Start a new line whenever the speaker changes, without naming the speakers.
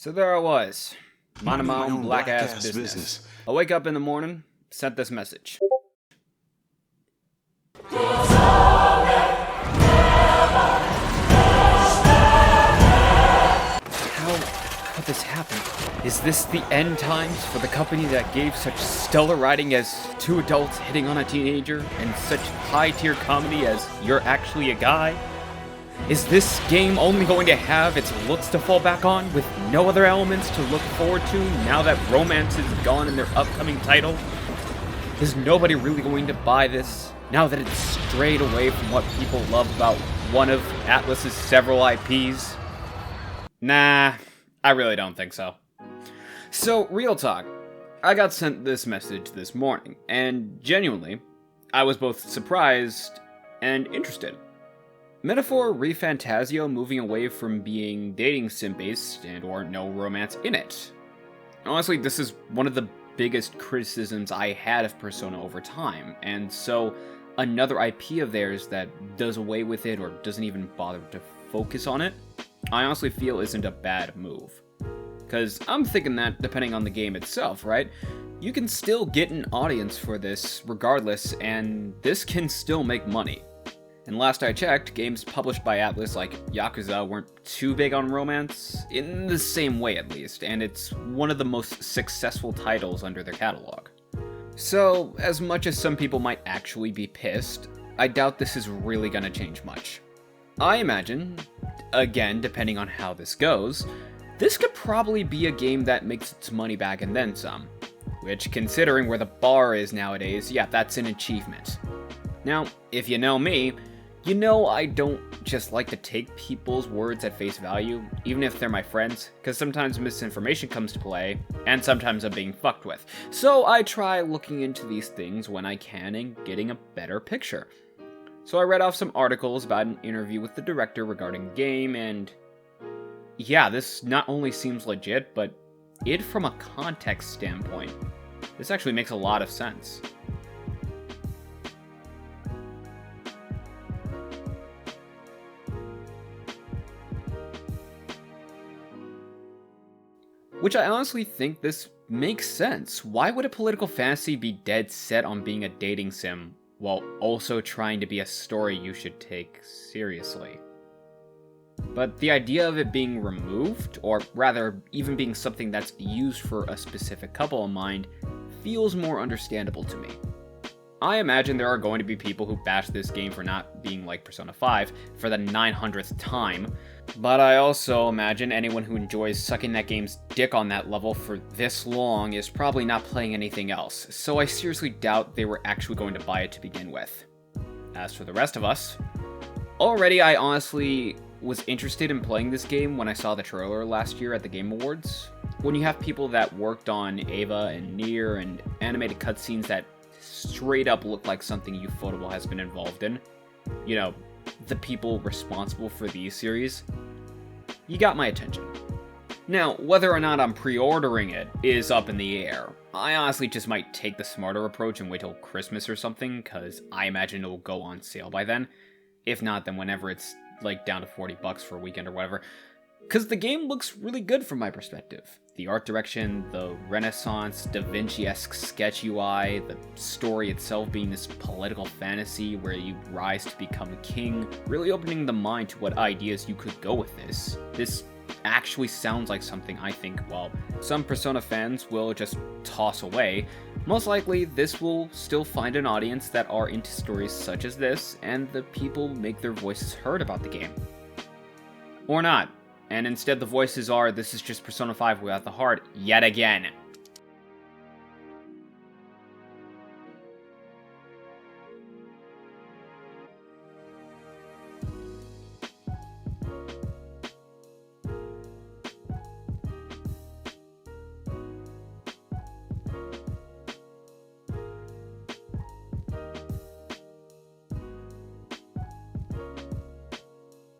So there I was, minding my own black-ass business. I wake up in the morning, sent this message. How could this happen? Is this the end times for the company that gave such stellar writing as two adults hitting on a teenager and such high-tier comedy as You're Actually a Guy? Is this game only going to have its looks to fall back on, with no other elements to look forward to now that romance is gone in their upcoming title? Is nobody really going to buy this, now that it's strayed away from what people love about one of Atlus's several IPs? Nah, I really don't think so. So, real talk, I got sent this message this morning, and genuinely, I was both surprised and interested. Metaphor ReFantazio moving away from being dating sim-based and or no romance in it. Honestly, this is one of the biggest criticisms I had of Persona over time, and so another IP of theirs that does away with it or doesn't even bother to focus on it, I honestly feel isn't a bad move. Because I'm thinking that, depending on the game itself, right, you can still get an audience for this regardless, and this can still make money. And last I checked, games published by Atlus like Yakuza weren't too big on romance, in the same way at least, and it's one of the most successful titles under their catalog. So, as much as some people might actually be pissed, I doubt this is really gonna change much. I imagine, again depending on how this goes, this could probably be a game that makes its money back and then some. Which, considering where the bar is nowadays, yeah, that's an achievement. Now, if you know me, you know I don't just like to take people's words at face value, even if they're my friends, because sometimes misinformation comes to play, and sometimes I'm being fucked with. So I try looking into these things when I can and getting a better picture. So I read off some articles about an interview with the director regarding the game, and yeah, this not only seems legit, but from a context standpoint, this actually makes a lot of sense. Which I honestly think this makes sense. Why would a political fantasy be dead set on being a dating sim, while also trying to be a story you should take seriously? But the idea of it being removed, or rather, even being something that's used for a specific couple in mind, feels more understandable to me. I imagine there are going to be people who bash this game for not being like Persona 5 for the 900th time, but I also imagine anyone who enjoys sucking that game's dick on that level for this long is probably not playing anything else, so I seriously doubt they were actually going to buy it to begin with. As for the rest of us, already I honestly was interested in playing this game when I saw the trailer last year at the Game Awards. When you have people that worked on Eva and Nier and animated cutscenes that straight up look like something Ufotable has been involved in, you know, the people responsible for these series, you got my attention. Now, whether or not I'm pre-ordering it is up in the air. I honestly just might take the smarter approach and wait till Christmas or something, cause I imagine it'll go on sale by then. If not, then whenever it's like down to $40 for a weekend or whatever. Cause the game looks really good from my perspective. The art direction, the Renaissance, Da Vinci-esque sketch UI, the story itself being this political fantasy where you rise to become a king, really opening the mind to what ideas you could go with this. This actually sounds like something I think, while some Persona fans will just toss away, most likely this will still find an audience that are into stories such as this, and the people make their voices heard about the game. Or not. And instead the voices are, this is just Persona 5 without the heart, yet again.